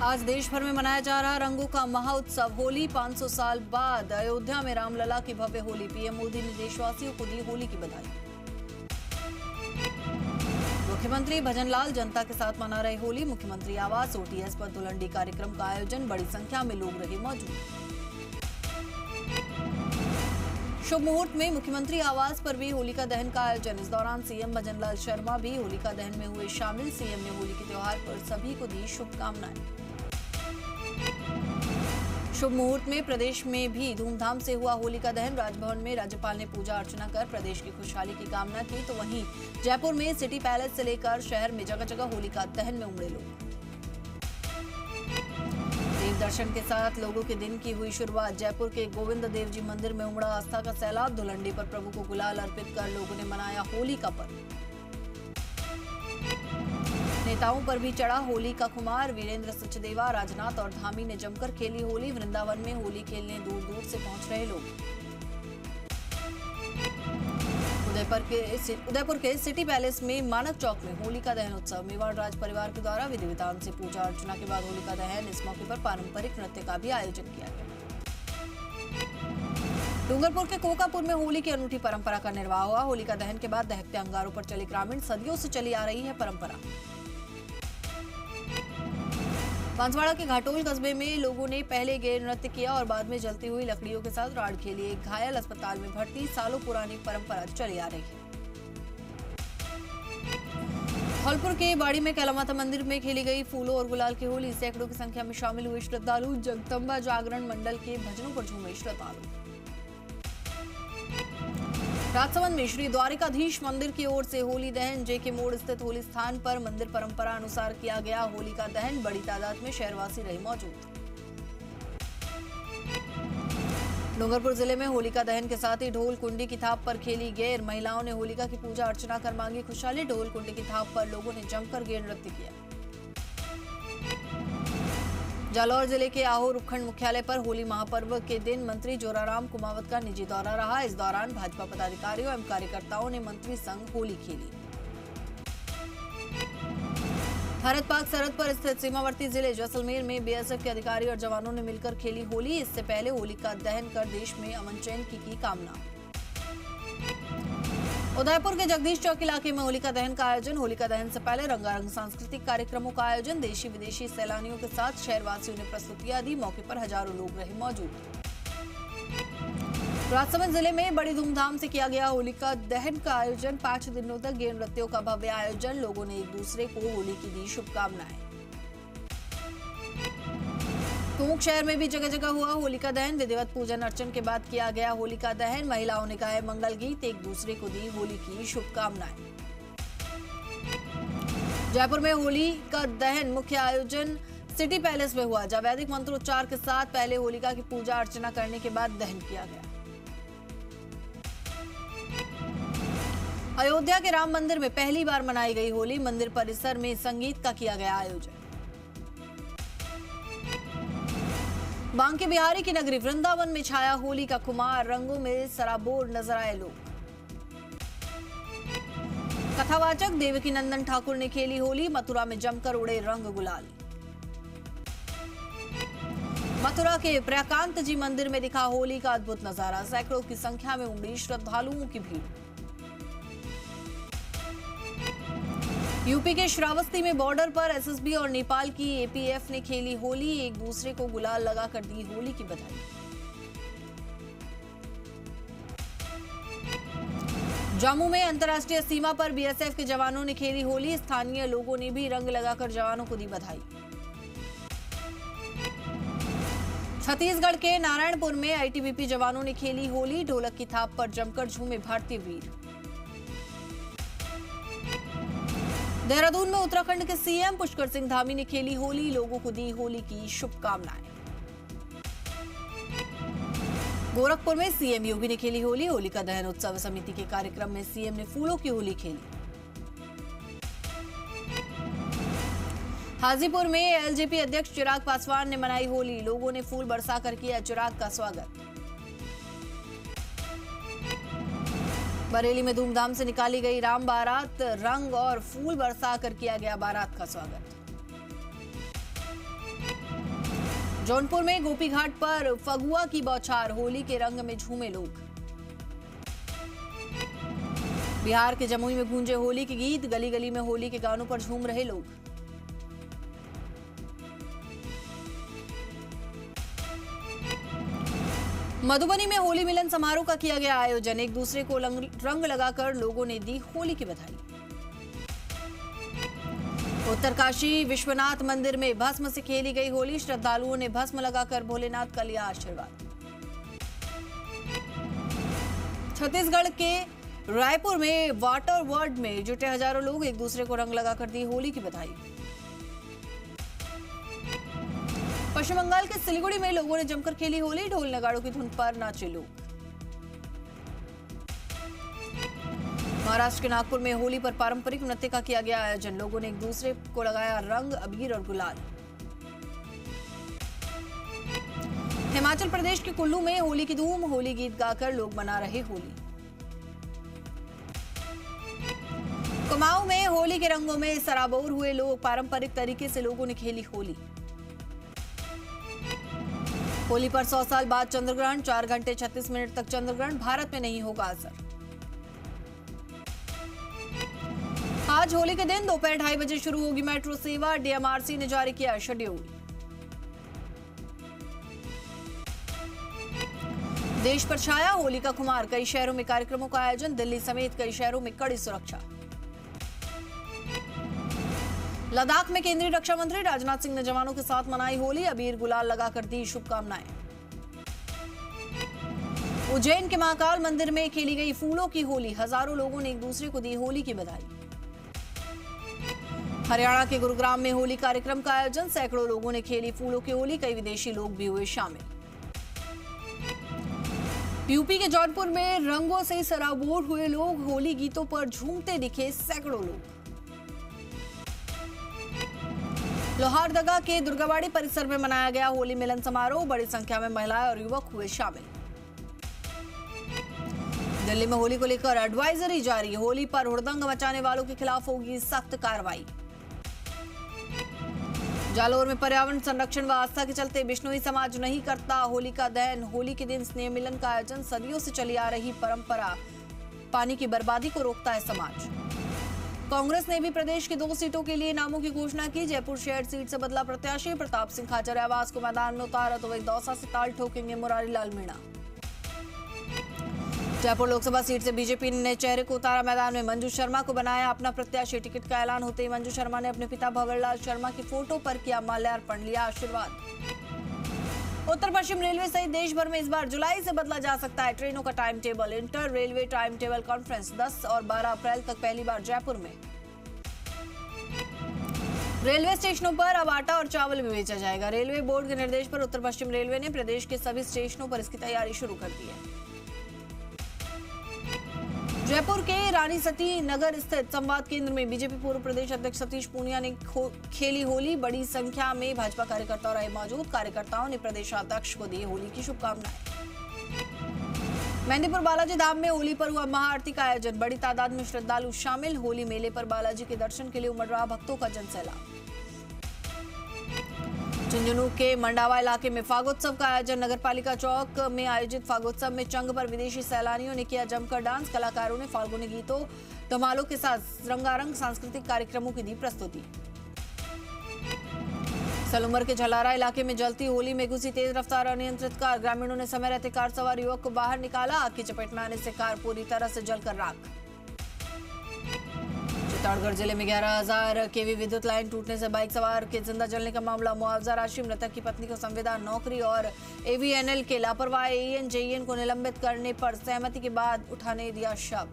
आज देश भर में मनाया जा रहा रंगों का महाउत्सव होली। 500 साल बाद अयोध्या में रामलला की भव्य होली। पीएम मोदी ने देशवासियों को दी होली की बधाई। मुख्यमंत्री भजनलाल जनता के साथ मना रहे होली। मुख्यमंत्री आवास ओटीएस पर धुलंडी कार्यक्रम का आयोजन। बड़ी संख्या में लोग रहे मौजूद। शुभ मुहूर्त में मुख्यमंत्री आवास पर भी होलिका दहन का आयोजन। इस दौरान सीएम भजनलाल शर्मा भी होलिका दहन में हुए शामिल। सीएम ने होली के त्योहार पर सभी को दी शुभकामनाएं। शुभ मुहूर्त में प्रदेश में भी धूमधाम से हुआ होलिका दहन। राजभवन में राज्यपाल ने पूजा अर्चना कर प्रदेश की खुशहाली की कामना की, तो वहीं जयपुर में सिटी पैलेस से लेकर शहर में जगह जगह होलिका दहन में उमड़े लोग। देव दर्शन के साथ लोगों के दिन की हुई शुरुआत। जयपुर के गोविंद देव जी मंदिर में उमड़ा आस्था का सैलाब। धुलंडी पर प्रभु को गुलाल अर्पित कर लोगों ने मनाया होली का पर्व। नेताओं पर भी चढ़ा होली का खुमार। वीरेंद्र सचदेवा, राजनाथ और धामी ने जमकर खेली होली। वृंदावन में होली खेलने दूर दूर से पहुंच रहे लोग। उदयपुर के सिटी पैलेस में मानक चौक में होली का दहन उत्सव। मेवाड़ राज परिवार के द्वारा विधि विधान से पूजा अर्चना के बाद होली का दहन। इस मौके पर पारंपरिक नृत्य का भी आयोजन किया गया। डूंगरपुर के कोकापुर में होली की अनूठी परंपरा का निर्वाह हुआ। होली का दहन के बाद दहकते अंगारों पर चले ग्रामीण। सदियों से चली आ रही है परंपरा। बांसवाड़ा के घाटोल कस्बे में लोगों ने पहले गेर नृत्य किया और बाद में जलती हुई लकड़ियों के साथ राड खेली। एक घायल अस्पताल में भर्ती। सालों पुरानी परंपरा चली आ रही है। धौलपुर के बाड़ी में कैलामाता मंदिर में खेली गई फूलों और गुलाल की होली। सैकड़ों की संख्या में शामिल हुए श्रद्धालु। जगदम्बा जागरण मंडल के भजनों पर झूमे श्रद्धालु। राजसमंद में श्री द्वारिकाधीश मंदिर की ओर से होली दहन। जेके मोड़ स्थित होली स्थान पर मंदिर परंपरा अनुसार किया गया होली का दहन। बड़ी तादाद में शहरवासी रहे मौजूद। डूंगरपुर जिले में होलिका दहन के साथ ही ढोल कुंडी की थाप पर खेली गेर। महिलाओं ने होलिका की पूजा अर्चना कर मांगी खुशहाली। ढोल कुंडी की थाप पर लोगों ने जमकर गेर नृत्य किया। जालौर जिले के आहोर उपखंड मुख्यालय पर होली महापर्व के दिन मंत्री जोराराम कुमावत का निजी दौरा रहा। इस दौरान भाजपा पदाधिकारियों एवं कार्यकर्ताओं ने मंत्री संग होली खेली। भारत पाक सरहद पर स्थित सीमावर्ती जिले जैसलमेर में बीएसएफ के अधिकारी और जवानों ने मिलकर खेली होली। इससे पहले होली का दहन कर देश में अमन चैन की कामना। उदयपुर के जगदीश चौक इलाके में होलिका दहन का आयोजन। होलिका दहन से पहले रंगारंग सांस्कृतिक कार्यक्रमों का आयोजन। देशी विदेशी सैलानियों के साथ शहरवासियों ने प्रस्तुतियां दी। मौके पर हजारों लोग रहे मौजूद। राजसमंद जिले में बड़ी धूमधाम से किया गया होलिका दहन का आयोजन। 5 दिनों तक गेर नृत्यों का भव्य आयोजन। लोगों ने एक दूसरे को होली की दी शुभकामनाएं। टोंक शहर में भी जगह जगह हुआ होलिका दहन। विधिवत पूजन अर्चन के बाद किया गया होलिका दहन। महिलाओं ने गाए मंगल गीत। एक दूसरे को दी होली की शुभकामनाएं। जयपुर में होली का दहन मुख्य आयोजन सिटी पैलेस में हुआ। जब वैदिक मंत्रोच्चार के साथ पहले होलिका की पूजा अर्चना करने के बाद दहन किया गया। अयोध्या के राम मंदिर में पहली बार मनाई गई होली। मंदिर परिसर में संगीत का किया गया आयोजन। बांके बिहारी की नगरी वृंदावन में छाया होली का खुमार। रंगों में सराबोर नजर आए लोग। कथावाचक देवकी नंदन ठाकुर ने खेली होली। मथुरा में जमकर उड़े रंग गुलाल। मथुरा के प्रकांत जी मंदिर में दिखा होली का अद्भुत नजारा। सैकड़ों की संख्या में उमड़ी श्रद्धालुओं की भीड़। यूपी के श्रावस्ती में बॉर्डर पर एसएसबी और नेपाल की एपीएफ ने खेली होली। एक दूसरे को गुलाल लगाकर दी होली की बधाई। जम्मू में अंतर्राष्ट्रीय सीमा पर बीएसएफ के जवानों ने खेली होली। स्थानीय लोगों ने भी रंग लगाकर जवानों को दी बधाई। छत्तीसगढ़ के नारायणपुर में आईटीबीपी जवानों ने खेली होली। ढोलक की थाप पर जमकर झूमे भारतीय वीर। देहरादून में उत्तराखंड के सीएम पुष्कर सिंह धामी ने खेली होली। लोगों को दी होली की शुभकामनाएं। गोरखपुर में सीएम योगी ने खेली होली। होलिका दहन उत्सव समिति के कार्यक्रम में सीएम ने फूलों की होली खेली। हाजीपुर में एलजेपी अध्यक्ष चिराग पासवान ने मनाई होली। लोगों ने फूल बरसाकर किया चिराग का स्वागत। बरेली में धूमधाम से निकाली गई राम बारात। रंग और फूल बरसा कर किया गया बारात का स्वागत। जौनपुर में गोपी घाट पर फगुआ की बौछार, होली के रंग में झूमे लोग। बिहार के जमुई में गूंजे होली के गीत, गली गली में होली के गानों पर झूम रहे लोग। मधुबनी में होली मिलन समारोह का किया गया आयोजन, एक दूसरे को रंग लगाकर लोगों ने दी होली की बधाई। उत्तरकाशी विश्वनाथ मंदिर में भस्म से खेली गई होली, श्रद्धालुओं ने भस्म लगाकर भोलेनाथ का लिया आशीर्वाद। छत्तीसगढ़ के रायपुर में वाटर वर्ल्ड में जुटे हजारों लोग एक दूसरे को रंग लगाकर दी होली की बधाई। पश्चिम बंगाल के सिलीगुड़ी में लोगों ने जमकर खेली होली, ढोल नगाड़ों की धुन पर नाचे लोग। महाराष्ट्र के नागपुर में होली पर पारंपरिक नृत्य का किया गया आयोजन, लोगों ने एक दूसरे को लगाया रंग, अबीर और गुलाल। हिमाचल प्रदेश के कुल्लू में होली की धूम, होली गीत गाकर लोग मना रहे होली। कुमाऊं में होली के रंगों में सराबोर हुए लोग, पारंपरिक तरीके से लोगों ने खेली होली। होली पर 100 साल बाद चंद्रग्रहण, 4 घंटे 36 मिनट तक चंद्रग्रहण, भारत में नहीं होगा असर। आज होली के दिन दोपहर 2:30 बजे शुरू होगी मेट्रो सेवा, डीएमआरसी ने जारी किया शेड्यूल। देश पर छाया होली का खुमार, कई शहरों में कार्यक्रमों का आयोजन, दिल्ली समेत कई शहरों में कड़ी सुरक्षा। लद्दाख में केंद्रीय रक्षा मंत्री राजनाथ सिंह ने जवानों के साथ मनाई होली, अबीर गुलाल लगाकर दी शुभकामनाएं। उज्जैन के महाकाल मंदिर में खेली गई फूलों की होली, हजारों लोगों ने एक दूसरे को दी होली की बधाई। हरियाणा के गुरुग्राम में होली कार्यक्रम का आयोजन, सैकड़ों लोगों ने खेली फूलों की होली, कई विदेशी लोग भी हुए शामिल। यूपी के जौनपुर में रंगों से सराबोर हुए लोग, होली गीतों पर झूमते दिखे सैकड़ों लोग। लोहारदगा के दुर्गाबाड़ी परिसर में मनाया गया होली मिलन समारोह, बड़ी संख्या में महिलाएं और युवक हुए शामिल। दिल्ली में होली को लेकर एडवाइजरी जारी, होली पर हुड़दंग मचाने वालों के खिलाफ होगी सख्त कार्रवाई। जालोर में पर्यावरण संरक्षण व आस्था के चलते बिश्नोई समाज नहीं करता होलिका दहन, होली के दिन स्नेह मिलन का आयोजन, सदियों से चली आ रही परंपरा, पानी की बर्बादी को रोकता है समाज। कांग्रेस ने भी प्रदेश की 2 सीटों के लिए नामों की घोषणा की, जयपुर शहर सीट से बदला प्रत्याशी, प्रताप सिंह खाचरियावास को मैदान में उतारा तो वही दौसा से ताल ठोकेंगे मुरारी लाल मीणा। जयपुर लोकसभा सीट से बीजेपी ने चेहरे को उतारा मैदान में, मंजू शर्मा को बनाया अपना प्रत्याशी, टिकट का ऐलान होते ही मंजू शर्मा ने अपने पिता भंवरलाल शर्मा की फोटो पर किया माल्यार्पण, लिया आशीर्वाद। उत्तर पश्चिम रेलवे सहित देश भर में इस बार जुलाई से बदला जा सकता है ट्रेनों का time table, inter railway time table conference 10 और 12 अप्रैल तक पहली बार जयपुर में। रेलवे स्टेशनों पर अब आटा और चावल भी बेचा जाएगा, रेलवे बोर्ड के निर्देश पर उत्तर पश्चिम रेलवे ने प्रदेश के सभी स्टेशनों पर इसकी तैयारी शुरू कर दी है। जयपुर के रानी सती नगर स्थित संवाद केंद्र में बीजेपी पूर्व प्रदेश अध्यक्ष सतीश पूनिया ने खेली होली, बड़ी संख्या में भाजपा कार्यकर्ता रहे मौजूद, कार्यकर्ताओं ने प्रदेशाध्यक्ष को दी होली की शुभकामनाएं। मेहंदीपुर बालाजी धाम में होली पर हुआ महाआरती का आयोजन, बड़ी तादाद में श्रद्धालु शामिल, होली मेले पर बालाजी के दर्शन के लिए उमड़ रहा भक्तों का जनसैलाब। झुंझुनू के मंडावा इलाके में फागोत्सव का आयोजन, नगरपालिका चौक में आयोजित फागोत्सव में चंग पर विदेशी सैलानियों ने किया जमकर डांस, कलाकारों ने फाल्गुनी गीतों धमालों के साथ रंगारंग सांस्कृतिक कार्यक्रमों की दी प्रस्तुति। सलूमर के झलारा इलाके में जलती होली में घुसी तेज रफ्तार अनियंत्रित कार, ग्रामीणों ने समय रहते कार सवार युवक को बाहर निकाला, आग की चपेट में आने से कार पूरी तरह से जलकर राख। चित्तौड़गढ़ जिले में 11,000 केवी विद्युत लाइन टूटने से बाइक सवार के जिंदा जलने का मामला, मुआवजा राशि मृतक की पत्नी को संविदा नौकरी और एवीएनएल के लापरवाह एईएन जेईएन को निलंबित करने पर सहमति के बाद उठाने दिया शव।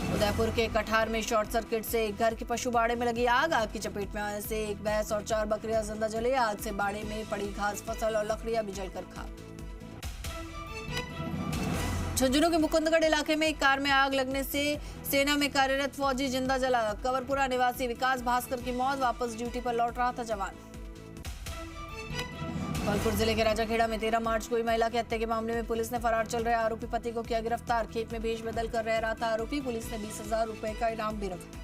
उदयपुर के कठार में शॉर्ट सर्किट से एक घर के पशु बाड़े में लगी आग, आग की चपेट में आने से एक भैंस और 4 बकरियां जिंदा जले, आग से बाड़े में पड़ी घास फसल और लकड़ियां भी जलकर खाक। झुंझुनू के मुकुंदगढ़ इलाके में एक कार में आग लगने से सेना में कार्यरत फौजी जिंदा जला, कंवरपुरा निवासी विकास भास्कर की मौत, वापस ड्यूटी पर लौट रहा था जवान। धौलपुर जिले के राजाखेड़ा में 13 मार्च को हुई महिला की हत्या के मामले में पुलिस ने फरार चल रहे आरोपी पति को किया गिरफ्तार, खेत में भेष बदल कर रह रहा था आरोपी, पुलिस ने 20,000 रुपए का इनाम भी रखा।